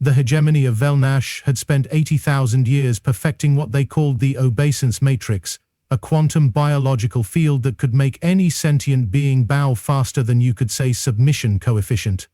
The hegemony of Velnash had spent 80,000 years perfecting what they called the obeisance matrix, a quantum biological field that could make any sentient being bow faster than you could say submission coefficient.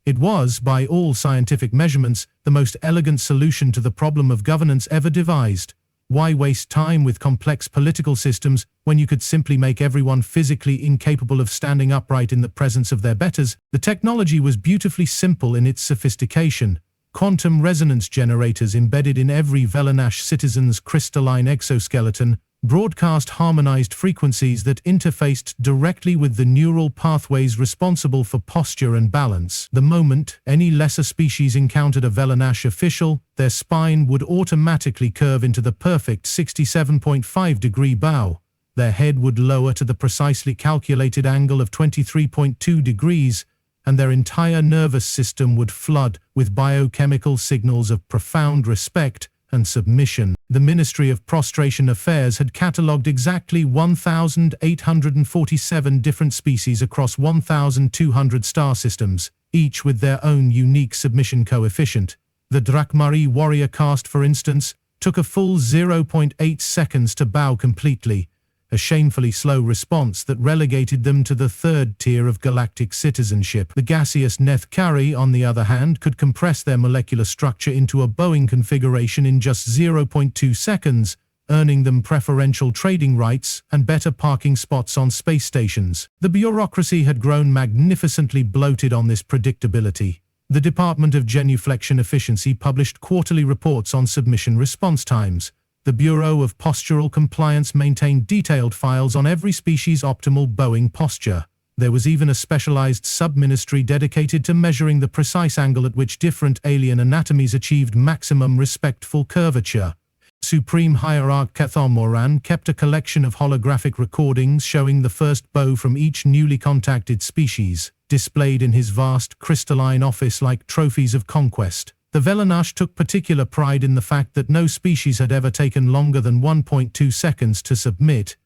It was, by all scientific measurements, the most elegant solution to the problem of governance ever devised. Why waste time with complex political systems when you could simply make everyone physically incapable of standing upright in the presence of their betters? The technology was beautifully simple in its sophistication. Quantum resonance generators embedded in every Velanash citizen's crystalline exoskeleton broadcast harmonized frequencies that interfaced directly with the neural pathways responsible for posture and balance. The moment any lesser species encountered a Velanash official, their spine would automatically curve into the perfect 67.5-degree bow. Their head would lower to the precisely calculated angle of 23.2 degrees, and their entire nervous system would flood with biochemical signals of profound respect and submission. The Ministry of Prostration Affairs had catalogued exactly 1,847 different species across 1,200 star systems, each with their own unique submission coefficient. The Drakmari warrior caste, for instance, took a full 0.8 seconds to bow completely, a shamefully slow response that relegated them to the third tier of galactic citizenship. The gaseous Nethkari, on the other hand, could compress their molecular structure into a bowing configuration in just 0.2 seconds, earning them preferential trading rights and better parking spots on space stations. The bureaucracy had grown magnificently bloated on this predictability. The Department of Genuflection Efficiency published quarterly reports on submission response times. The Bureau of Postural Compliance maintained detailed files on every species' optimal bowing posture. There was even a specialized sub-ministry dedicated to measuring the precise angle at which different alien anatomies achieved maximum respectful curvature. Supreme Hierarch Cathomoran kept a collection of holographic recordings showing the first bow from each newly contacted species, displayed in his vast crystalline office like trophies of conquest. The Velanash took particular pride in the fact that no species had ever taken longer than 1.2 seconds to submit.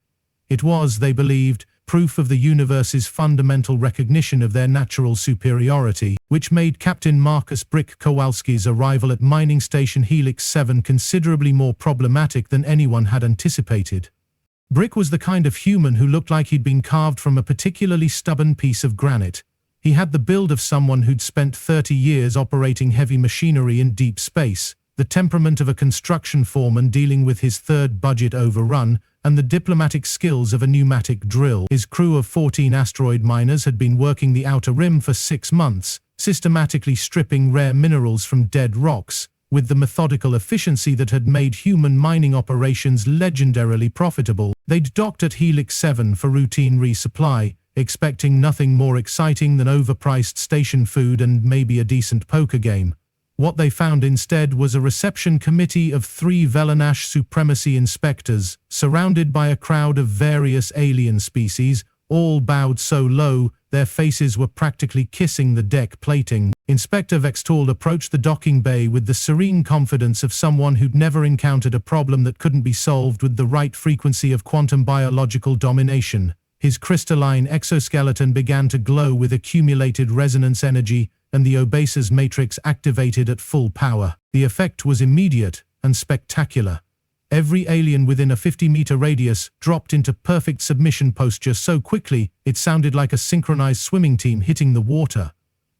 It was, they believed, proof of the universe's fundamental recognition of their natural superiority, which made Captain Brick Kowalski's arrival at Mining Station Helix 7 considerably more problematic than anyone had anticipated. Brick was the kind of human who looked like he'd been carved from a particularly stubborn piece of granite. He had the build of someone who'd spent 30 years operating heavy machinery in deep space, the temperament of a construction foreman dealing with his third budget overrun, and the diplomatic skills of a pneumatic drill. His crew of 14 asteroid miners had been working the outer rim for 6 months, systematically stripping rare minerals from dead rocks, with the methodical efficiency that had made human mining operations legendarily profitable. They'd docked at Helix 7 for routine resupply, expecting nothing more exciting than overpriced station food and maybe a decent poker game. What they found instead was a reception committee of 3 Velanash supremacy inspectors, surrounded by a crowd of various alien species, all bowed so low their faces were practically kissing the deck plating. Inspector Vextall approached the docking bay with the serene confidence of someone who'd never encountered a problem that couldn't be solved with the right frequency of quantum biological domination. His crystalline exoskeleton began to glow with accumulated resonance energy, and the obeisance matrix activated at full power. The effect was immediate and spectacular. Every alien within a 50-meter radius dropped into perfect submission posture so quickly it sounded like a synchronized swimming team hitting the water.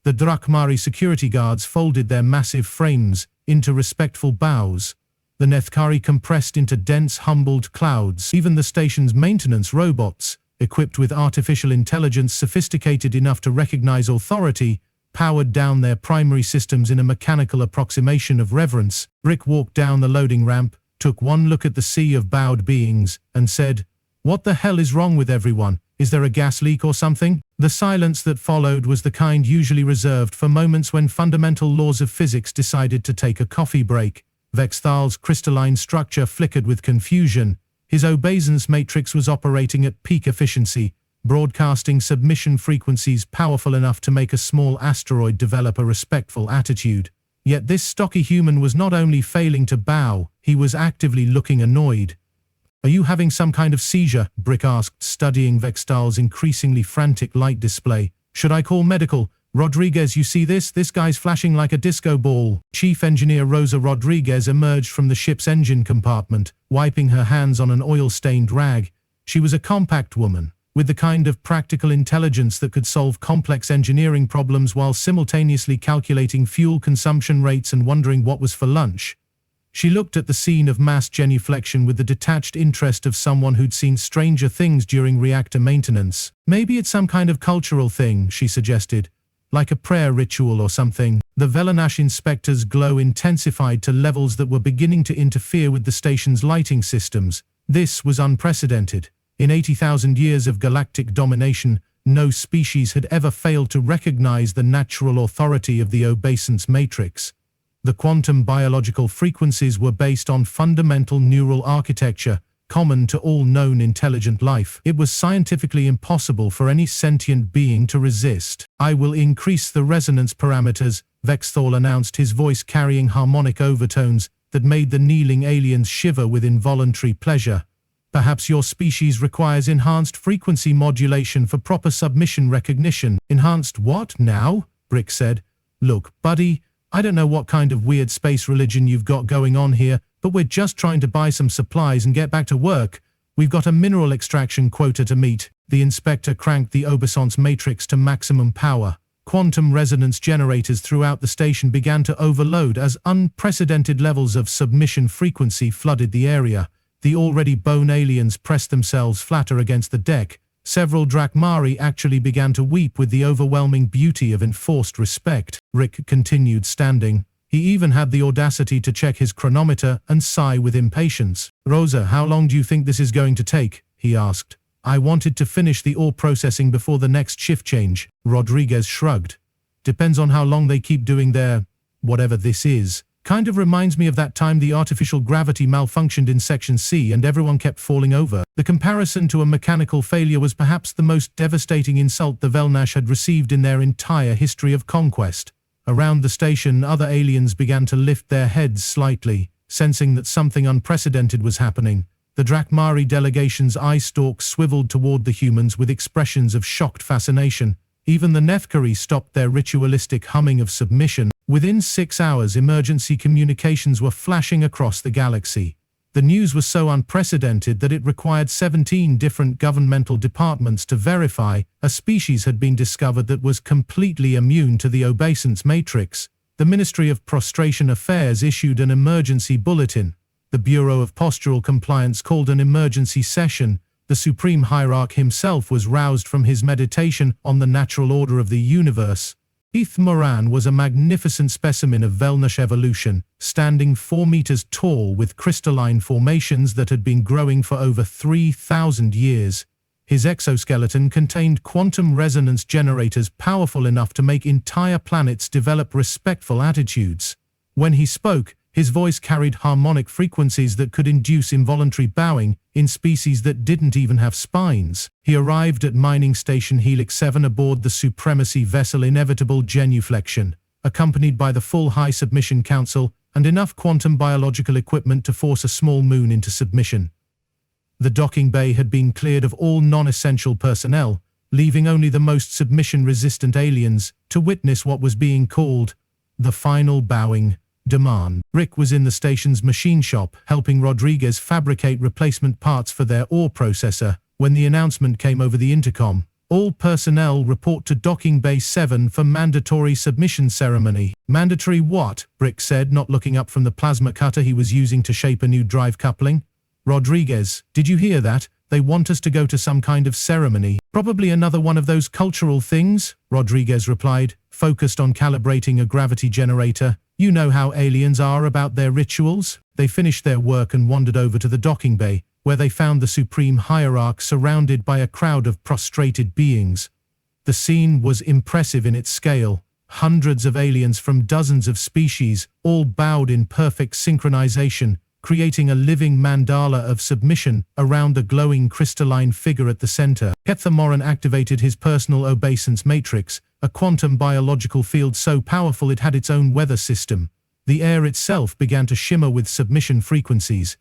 The Drakmari security guards folded their massive frames into respectful bows. The Nethkari compressed into dense, humbled clouds. Even the station's maintenance robots, equipped with artificial intelligence sophisticated enough to recognize authority, powered down their primary systems in a mechanical approximation of reverence. Brick walked down the loading ramp, took one look at the sea of bowed beings, and said, "What the hell is wrong with everyone? Is there a gas leak or something?" The silence that followed was the kind usually reserved for moments when fundamental laws of physics decided to take a coffee break. Vexthal's crystalline structure flickered with confusion. His obeisance matrix was operating at peak efficiency, broadcasting submission frequencies powerful enough to make a small asteroid develop a respectful attitude. Yet this stocky human was not only failing to bow, he was actively looking annoyed. "Are you having some kind of seizure?" Brick asked, studying Vexthal's increasingly frantic light display. "Should I call medical?" Rodriguez, you see this? This guy's flashing like a disco ball. Chief Engineer Rosa Rodriguez emerged from the ship's engine compartment, wiping her hands on an oil-stained rag. She was a compact woman, with the kind of practical intelligence that could solve complex engineering problems while simultaneously calculating fuel consumption rates and wondering what was for lunch. She looked at the scene of mass genuflection with the detached interest of someone who'd seen stranger things during reactor maintenance. Maybe it's some kind of cultural thing, she suggested, like a prayer ritual or something. The Velanash inspector's glow intensified to levels that were beginning to interfere with the station's lighting systems. This was unprecedented. In 80,000 years of galactic domination, no species had ever failed to recognize the natural authority of the obeisance matrix. The quantum biological frequencies were based on fundamental neural architecture, common to all known intelligent life. It was scientifically impossible for any sentient being to resist. "I will increase the resonance parameters," Vexthal announced, his voice carrying harmonic overtones that made the kneeling aliens shiver with involuntary pleasure. "Perhaps your species requires enhanced frequency modulation for proper submission recognition." "Enhanced what now?" Brick said. "Look, buddy, I don't know what kind of weird space religion you've got going on here, but we're just trying to buy some supplies and get back to work. We've got a mineral extraction quota to meet." The inspector cranked the obeisance matrix to maximum power. Quantum resonance generators throughout the station began to overload as unprecedented levels of submission frequency flooded the area. The already bone aliens pressed themselves flatter against the deck. Several Drakmari actually began to weep with the overwhelming beauty of enforced respect. Rick continued standing. He even had the audacity to check his chronometer and sigh with impatience. "Rosa, how long do you think this is going to take?" he asked. "I wanted to finish the ore processing before the next shift change." Rodriguez shrugged. "Depends on how long they keep doing their whatever this is. Kind of reminds me of that time the artificial gravity malfunctioned in Section C and everyone kept falling over." The comparison to a mechanical failure was perhaps the most devastating insult the Velnash had received in their entire history of conquest. Around the station, other aliens began to lift their heads slightly, sensing that something unprecedented was happening. The Drakmari delegation's eye stalks swiveled toward the humans with expressions of shocked fascination. Even the Nefkari stopped their ritualistic humming of submission. Within 6 hours, emergency communications were flashing across the galaxy. The news was so unprecedented that it required 17 different governmental departments to verify a species had been discovered that was completely immune to the obeisance matrix. The Ministry of Prostration Affairs issued an emergency bulletin. The Bureau of Postural Compliance called an emergency session. The Supreme Hierarch himself was roused from his meditation on the natural order of the universe. Heath Moran was a magnificent specimen of Velnash evolution, standing 4 meters tall with crystalline formations that had been growing for over 3,000 years. His exoskeleton contained quantum resonance generators powerful enough to make entire planets develop respectful attitudes. When he spoke, his voice carried harmonic frequencies that could induce involuntary bowing in species that didn't even have spines. He arrived at Mining Station Helix 7 aboard the Supremacy vessel Inevitable Genuflection, accompanied by the full High Submission Council and enough quantum biological equipment to force a small moon into submission. The docking bay had been cleared of all non-essential personnel, leaving only the most submission-resistant aliens to witness what was being called the final bowing demand. Rick was in the station's machine shop, helping Rodriguez fabricate replacement parts for their ore processor, when the announcement came over the intercom. "All personnel report to Docking Bay 7 for mandatory submission ceremony." "Mandatory what?" Brick said, not looking up from the plasma cutter he was using to shape a new drive coupling. "Rodriguez, did you hear that? They want us to go to some kind of ceremony." "Probably another one of those cultural things," Rodriguez replied, focused on calibrating a gravity generator. "You know how aliens are about their rituals." They finished their work and wandered over to the docking bay, where they found the Supreme Hierarch surrounded by a crowd of prostrated beings. The scene was impressive in its scale. Hundreds of aliens from dozens of species, all bowed in perfect synchronization, creating a living mandala of submission around the glowing crystalline figure at the center. Ketha Moran activated his personal obeisance matrix, a quantum biological field so powerful it had its own weather system. The air itself began to shimmer with submission frequencies.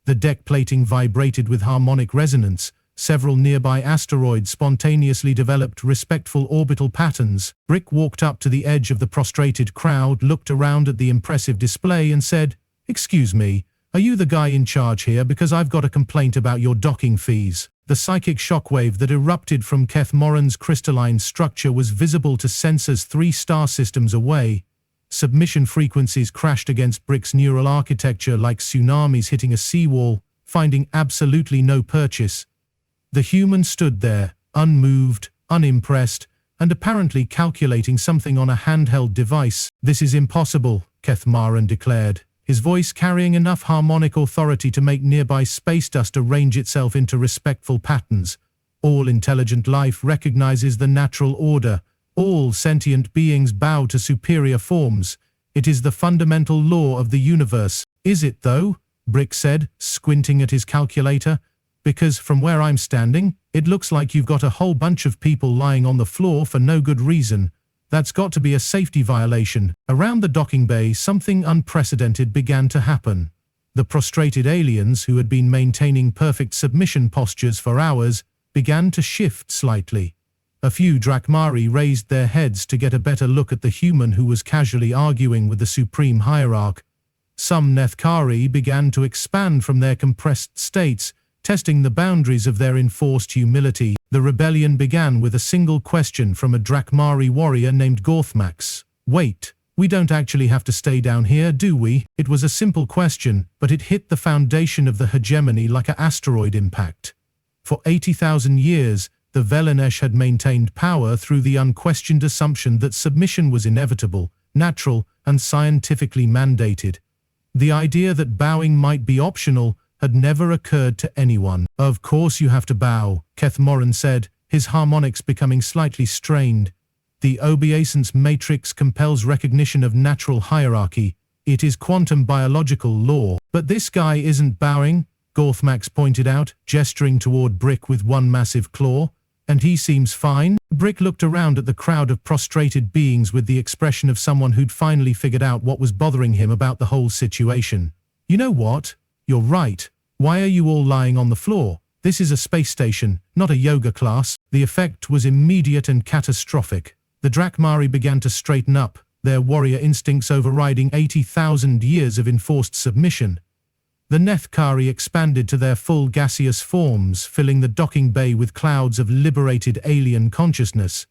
The deck plating vibrated with harmonic resonance, Several nearby asteroids spontaneously developed respectful orbital patterns. Brick walked up to the edge of the prostrated crowd, looked around at the impressive display and said, "Excuse me, are you the guy in charge here? Because I've got a complaint about your docking fees." The psychic shockwave that erupted from Keth Moran's crystalline structure was visible to sensors 3 star systems away. Submission frequencies crashed against Brick's neural architecture like tsunamis hitting a seawall, finding absolutely no purchase. The human stood there, unmoved, unimpressed, and apparently calculating something on a handheld device. "This is impossible," Keth Moran declared, his voice carrying enough harmonic authority to make nearby space dust arrange itself into respectful patterns. "All intelligent life recognizes the natural order. All sentient beings bow to superior forms. It is the fundamental law of the universe." "Is it though?" Brick said, squinting at his calculator. "Because from where I'm standing, it looks like you've got a whole bunch of people lying on the floor for no good reason. That's got to be a safety violation." Around the docking bay, something unprecedented began to happen. The prostrated aliens, who had been maintaining perfect submission postures for hours, began to shift slightly. A few Drakmari raised their heads to get a better look at the human who was casually arguing with the supreme hierarch. Some Nethkari began to expand from their compressed states, testing the boundaries of their enforced humility. The rebellion began with a single question from a Drakmari warrior named Gorthmax. "Wait, we don't actually have to stay down here, do we?" It was a simple question, but it hit the foundation of the hegemony like an asteroid impact. For 80,000 years, the Velenesh had maintained power through the unquestioned assumption that submission was inevitable, natural, and scientifically mandated. The idea that bowing might be optional had never occurred to anyone. "Of course you have to bow," Keth Moran said, his harmonics becoming slightly strained. "The obeisance matrix compels recognition of natural hierarchy. It is quantum biological law." "But this guy isn't bowing," Gorthmax pointed out, gesturing toward Brick with one massive claw. "And he seems fine." Brick looked around at the crowd of prostrated beings with the expression of someone who'd finally figured out what was bothering him about the whole situation. "You know what? You're right. Why are you all lying on the floor? This is a space station, not a yoga class." The effect was immediate and catastrophic. The Drakmari began to straighten up, their warrior instincts overriding 80,000 years of enforced submission. The Nethkari expanded to their full gaseous forms, filling the docking bay with clouds of liberated alien consciousness.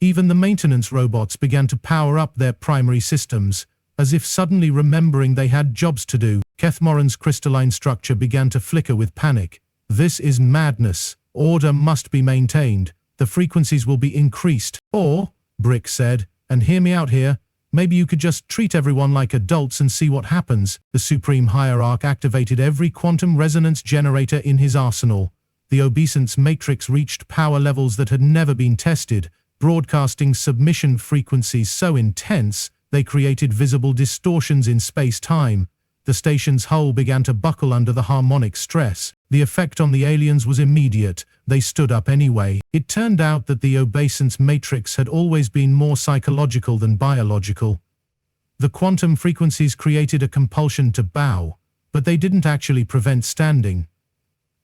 Even the maintenance robots began to power up their primary systems, as if suddenly remembering they had jobs to do. Keth Moran's crystalline structure began to flicker with panic. "This is madness. Order must be maintained. The frequencies will be increased. Or," Brick said, "and hear me out here, maybe you could just treat everyone like adults and see what happens." The Supreme Hierarch activated every quantum resonance generator in his arsenal. The obeisance matrix reached power levels that had never been tested, broadcasting submission frequencies so intense they created visible distortions in space-time. The station's hull began to buckle under the harmonic stress. The effect on the aliens was immediate. They stood up anyway. It turned out that the obeisance matrix had always been more psychological than biological. The quantum frequencies created a compulsion to bow, but they didn't actually prevent standing.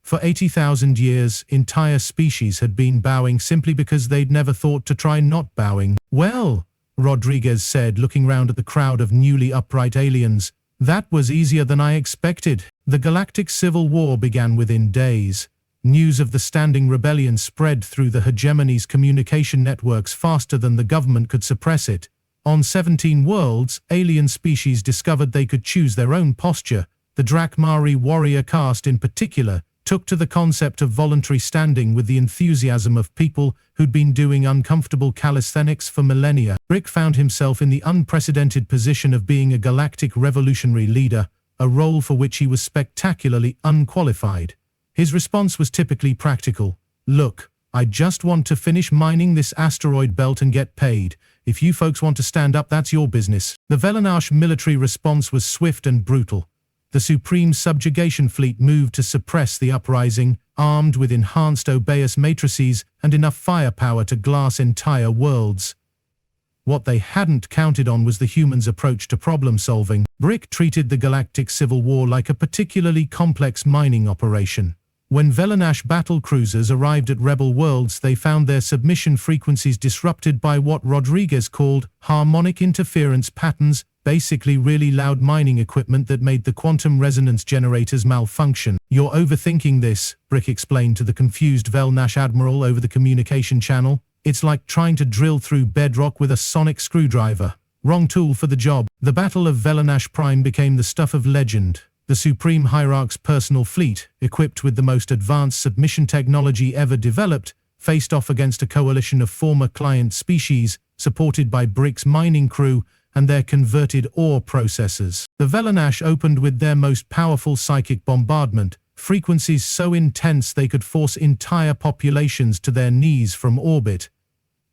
For 80,000 years, entire species had been bowing simply because they'd never thought to try not bowing. "Well," Rodriguez said, looking round at the crowd of newly upright aliens, "that was easier than I expected." The Galactic Civil War began within days. News of the standing rebellion spread through the hegemony's communication networks faster than the government could suppress it. On 17 worlds, alien species discovered they could choose their own posture. The Drakmari warrior caste in particular took to the concept of voluntary standing with the enthusiasm of people who'd been doing uncomfortable calisthenics for millennia. Brick found himself in the unprecedented position of being a galactic revolutionary leader, a role for which he was spectacularly unqualified. His response was typically practical. "Look, I just want to finish mining this asteroid belt and get paid. If you folks want to stand up, that's your business." The Velenash military response was swift and brutal. The Supreme Subjugation Fleet moved to suppress the uprising, armed with enhanced obeis matrices and enough firepower to glass entire worlds. What they hadn't counted on was the humans' approach to problem-solving. Brick treated the Galactic Civil War like a particularly complex mining operation. When Velanash battle cruisers arrived at rebel worlds, they found their submission frequencies disrupted by what Rodriguez called harmonic interference patterns, basically really loud mining equipment that made the quantum resonance generators malfunction. "You're overthinking this," Brick explained to the confused Velanash admiral over the communication channel. "It's like trying to drill through bedrock with a sonic screwdriver. Wrong tool for the job." The Battle of Velanash Prime became the stuff of legend. The Supreme Hierarch's personal fleet, equipped with the most advanced submission technology ever developed, faced off against a coalition of former client species, supported by Brick's mining crew and their converted ore processors. The Velanash opened with their most powerful psychic bombardment, frequencies so intense they could force entire populations to their knees from orbit.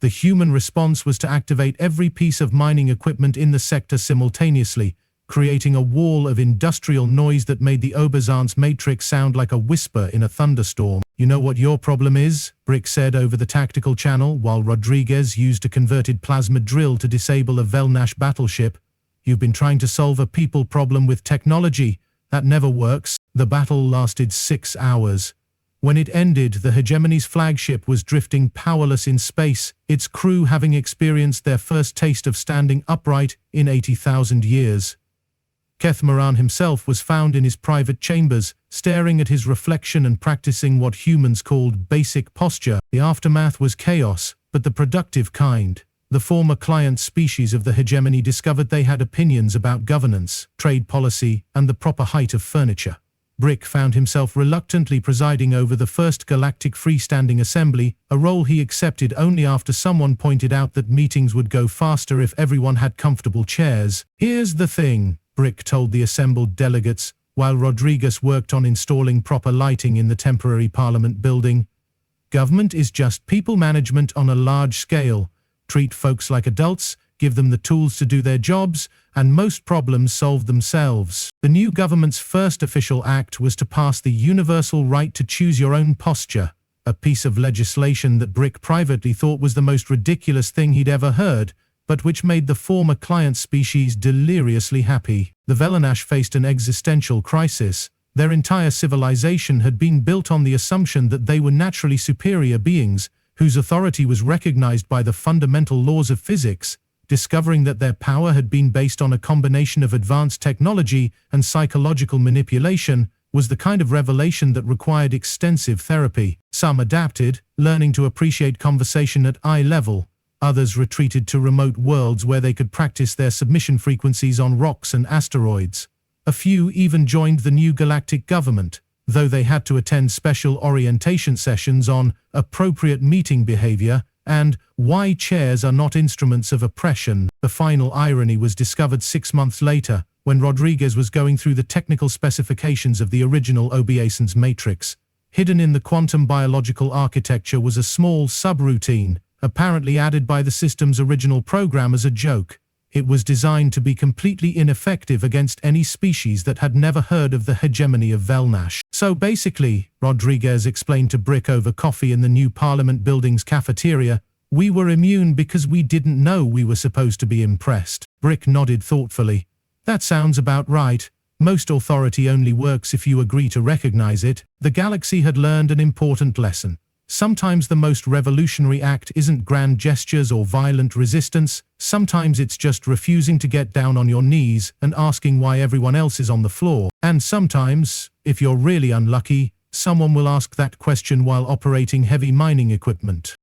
The human response was to activate every piece of mining equipment in the sector simultaneously, creating a wall of industrial noise that made the Oberzant's matrix sound like a whisper in a thunderstorm. "You know what your problem is?" Brick said over the tactical channel while Rodriguez used a converted plasma drill to disable a Velanash battleship. "You've been trying to solve a people problem with technology. That never works." The battle lasted 6 hours. When it ended, the hegemony's flagship was drifting powerless in space, its crew having experienced their first taste of standing upright in 80,000 years. Keth Moran himself was found in his private chambers, staring at his reflection and practicing what humans called basic posture. The aftermath was chaos, but the productive kind. The former client species of the hegemony discovered they had opinions about governance, trade policy, and the proper height of furniture. Brick found himself reluctantly presiding over the first Galactic freestanding assembly, a role he accepted only after someone pointed out that meetings would go faster if everyone had comfortable chairs. "Here's the thing," Brick told the assembled delegates, while Rodriguez worked on installing proper lighting in the temporary parliament building. "Government is just people management on a large scale. Treat folks like adults, give them the tools to do their jobs, and most problems solve themselves." The new government's first official act was to pass the universal right to choose your own posture, a piece of legislation that Brick privately thought was the most ridiculous thing he'd ever heard, but which made the former client species deliriously happy. The Velanash faced an existential crisis. Their entire civilization had been built on the assumption that they were naturally superior beings, whose authority was recognized by the fundamental laws of physics. Discovering that their power had been based on a combination of advanced technology and psychological manipulation was the kind of revelation that required extensive therapy. Some adapted, learning to appreciate conversation at eye level. Others retreated to remote worlds where they could practice their submission frequencies on rocks and asteroids. A few even joined the new galactic government, though they had to attend special orientation sessions on appropriate meeting behavior and why chairs are not instruments of oppression. The final irony was discovered 6 months later, when Rodriguez was going through the technical specifications of the original obeisance matrix. Hidden in the quantum biological architecture was a small subroutine, apparently added by the system's original program as a joke. It was designed to be completely ineffective against any species that had never heard of the hegemony of Velanash. "So basically," Rodriguez explained to Brick over coffee in the new Parliament building's cafeteria, "we were immune because we didn't know we were supposed to be impressed." Brick nodded thoughtfully. "That sounds about right. Most authority only works if you agree to recognize it." The galaxy had learned an important lesson. Sometimes the most revolutionary act isn't grand gestures or violent resistance. Sometimes it's just refusing to get down on your knees and asking why everyone else is on the floor. And sometimes, if you're really unlucky, someone will ask that question while operating heavy mining equipment.